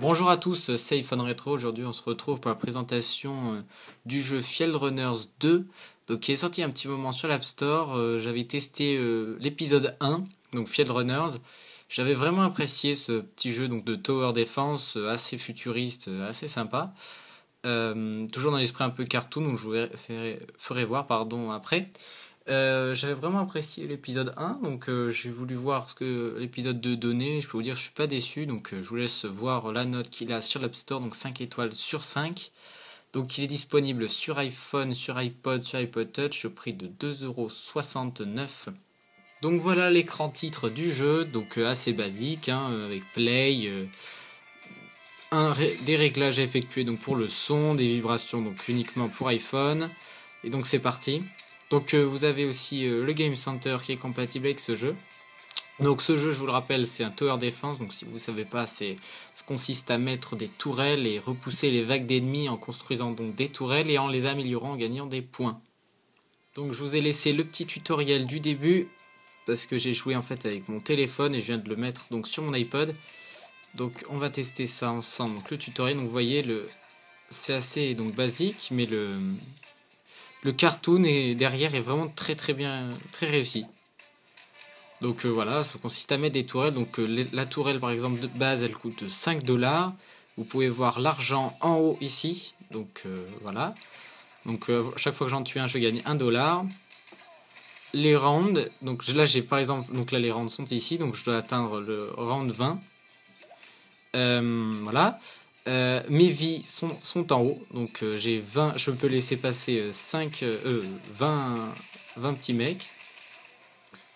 Bonjour à tous, c'est iPhone Retro. Aujourd'hui on se retrouve pour la présentation du jeu Field Runners 2, donc, qui est sorti un petit moment sur l'App Store. J'avais testé l'épisode 1, donc Field Runners. J'avais vraiment apprécié ce petit jeu donc, de Tower Defense, assez futuriste, assez sympa. Toujours dans l'esprit un peu cartoon, donc je vous ferai voir après. J'avais vraiment apprécié l'épisode 1, donc j'ai voulu voir ce que l'épisode 2 donnait. Je peux vous dire, je suis pas déçu, donc je vous laisse voir la note qu'il a sur l'App Store, donc 5 étoiles sur 5. Donc il est disponible sur iPhone, sur iPod, sur iPod Touch au prix de 2,69 €. Donc voilà l'écran titre du jeu, donc assez basique, avec Play, des réglages à effectuer donc pour le son, des vibrations donc uniquement pour iPhone. Et donc c'est parti. Donc vous avez aussi le Game Center qui est compatible avec ce jeu. Donc ce jeu, je vous le rappelle, c'est un Tower Defense. Donc si vous ne savez pas, ça consiste à mettre des tourelles et repousser les vagues d'ennemis en construisant donc des tourelles et en les améliorant en gagnant des points. Donc je vous ai laissé le petit tutoriel du début parce que j'ai joué en fait avec mon téléphone et je viens de le mettre donc sur mon iPod. Donc on va tester ça ensemble. Donc le tutoriel, donc vous voyez, c'est assez donc basique, mais le cartoon derrière est vraiment très bien, très réussi. Donc voilà, ça consiste à mettre des tourelles. Donc la tourelle par exemple de base, elle coûte 5 $. Vous pouvez voir l'argent en haut ici. Donc voilà. Donc chaque fois que j'en tue un, je gagne 1 $. Les rounds, donc là j'ai par exemple, donc là les rounds sont ici, donc je dois atteindre le round 20. Voilà. Mes vies sont en haut, donc j'ai 20, je peux laisser passer 20 petits mecs.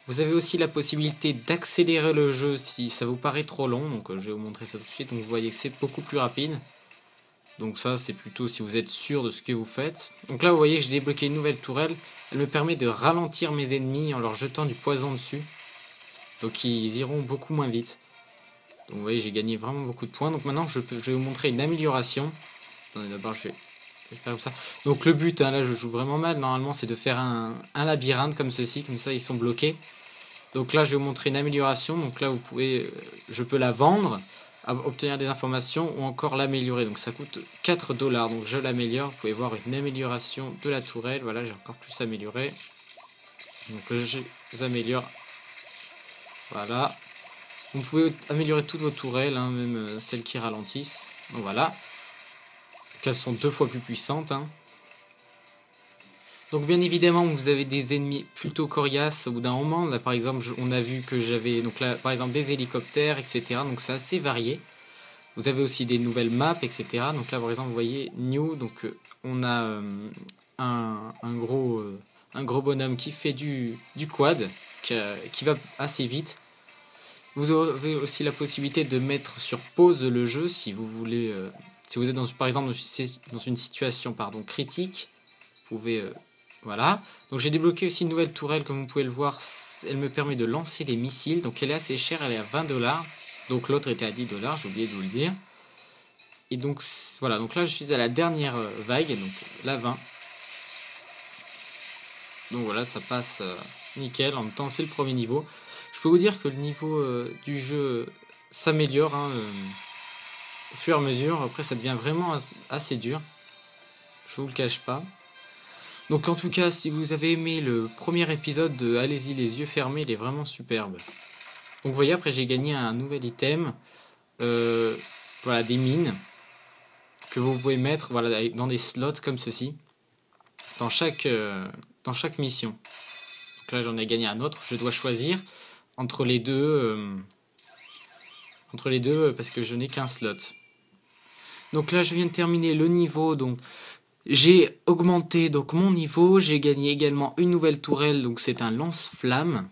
Vous avez aussi la possibilité d'accélérer le jeu si ça vous paraît trop long, donc je vais vous montrer ça tout de suite. Donc vous voyez que c'est beaucoup plus rapide. Donc ça c'est plutôt si vous êtes sûr de ce que vous faites. Donc là vous voyez, j'ai débloqué une nouvelle tourelle. Elle me permet de ralentir mes ennemis en leur jetant du poison dessus. Donc ils iront beaucoup moins vite. Donc vous voyez, j'ai gagné vraiment beaucoup de points. Donc maintenant je vais vous montrer une amélioration. D'abord je vais faire comme ça. Donc le but, là je joue vraiment mal. Normalement c'est de faire un labyrinthe comme ceci. Comme ça ils sont bloqués. Donc là je vais vous montrer une amélioration. Donc là vous pouvez, je peux la vendre, obtenir des informations ou encore l'améliorer. Donc ça coûte 4 $. Donc je l'améliore. Vous pouvez voir une amélioration de la tourelle. Voilà, j'ai encore plus amélioré. Donc je les améliore. Voilà. Vous pouvez améliorer toutes vos tourelles, même celles qui ralentissent. Donc voilà. Donc elles sont 2 fois plus puissantes. Donc bien évidemment, vous avez des ennemis plutôt coriaces au bout d'un moment. Là par exemple, on a vu que j'avais donc là par exemple des hélicoptères, etc. Donc c'est assez varié. Vous avez aussi des nouvelles maps, etc. Donc là par exemple, vous voyez New. Donc on a un gros bonhomme qui fait du quad, qui va assez vite. Vous avez aussi la possibilité de mettre sur pause le jeu si vous voulez, si vous êtes par exemple dans une situation critique. Vous pouvez, voilà. Donc j'ai débloqué aussi une nouvelle tourelle, comme vous pouvez le voir. Elle me permet de lancer les missiles. Donc elle est assez chère, elle est à 20 $. Donc l'autre était à 10 $, j'ai oublié de vous le dire. Et donc voilà, donc là je suis à la dernière vague, donc la 20. Donc voilà, ça passe nickel. En même temps, c'est le premier niveau. Je peux vous dire que le niveau du jeu s'améliore au fur et à mesure. Après, ça devient vraiment assez dur. Je vous le cache pas. Donc en tout cas, si vous avez aimé le premier épisode, allez-y les yeux fermés, il est vraiment superbe. Donc vous voyez, après j'ai gagné un nouvel item. Voilà, des mines que vous pouvez mettre dans des slots comme ceci. Dans chaque mission. Donc là, j'en ai gagné un autre. Je dois choisir entre les deux parce que je n'ai qu'un slot. Donc là je viens de terminer le niveau, donc j'ai augmenté donc mon niveau, j'ai gagné également une nouvelle tourelle, donc c'est un lance-flamme.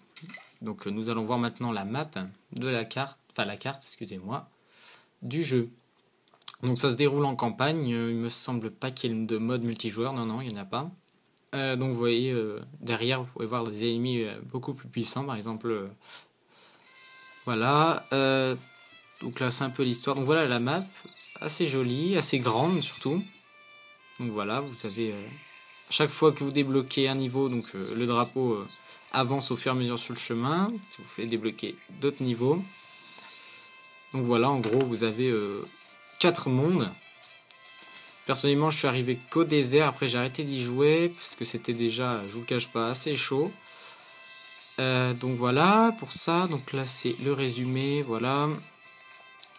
Donc nous allons voir maintenant la map de la carte, excusez-moi, du jeu. Donc ça se déroule en campagne, il me semble pas qu'il y ait de mode multijoueur, non, il n'y en a pas. Donc vous voyez derrière, vous pouvez voir des ennemis beaucoup plus puissants, par exemple. Voilà, donc là c'est un peu l'histoire. Donc voilà la map, assez jolie, assez grande surtout. Donc voilà, vous avez chaque fois que vous débloquez un niveau, donc le drapeau avance au fur et à mesure sur le chemin. Ça vous fait débloquer d'autres niveaux. Donc voilà, en gros, vous avez 4 mondes. Personnellement, je suis arrivé qu'au désert. Après, j'ai arrêté d'y jouer parce que c'était déjà, je vous le cache pas, assez chaud. Donc voilà, pour ça. Donc là, c'est le résumé. Voilà.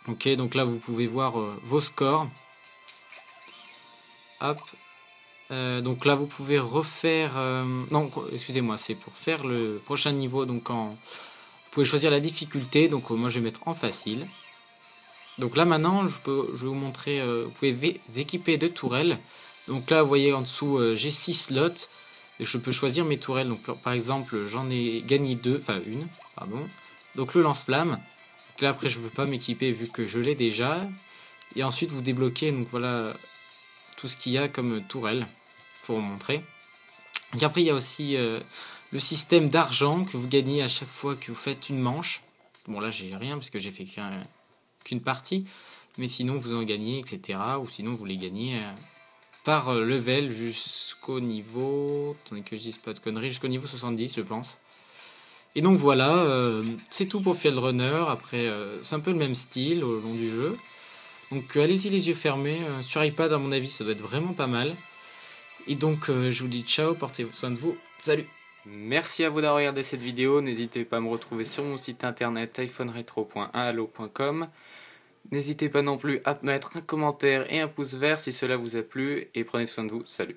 Ok, donc là, vous pouvez voir vos scores. Hop. Donc là, vous pouvez refaire... non, excusez-moi, c'est pour faire le prochain niveau. Donc vous pouvez choisir la difficulté. Donc moi, je vais mettre en facile. Donc là maintenant, je vais vous montrer, vous pouvez vous équiper de tourelles. Donc là, vous voyez en dessous, j'ai 6 slots. Et je peux choisir mes tourelles. Donc par exemple, j'en ai gagné une, pardon. Donc le lance-flamme. Donc là après, je ne peux pas m'équiper vu que je l'ai déjà. Et ensuite, vous débloquez, donc voilà, tout ce qu'il y a comme tourelle, pour vous montrer. Et après, il y a aussi le système d'argent que vous gagnez à chaque fois que vous faites une manche. Bon là, j'ai rien parce que j'ai fait qu'une partie, mais sinon vous en gagnez, etc. Ou sinon vous les gagnez par level jusqu'au niveau... Attendez que je dise pas de conneries, jusqu'au niveau 70 je pense. Et donc voilà, c'est tout pour Field Runner. Après, c'est un peu le même style au long du jeu. Donc allez-y les yeux fermés. Sur iPad à mon avis ça doit être vraiment pas mal. Et donc je vous dis ciao, portez soin de vous, salut. Merci à vous d'avoir regardé cette vidéo. N'hésitez pas à me retrouver sur mon site internet iphoneretro.1allo.com. N'hésitez pas non plus à mettre un commentaire et un pouce vert si cela vous a plu. Et prenez soin de vous. Salut.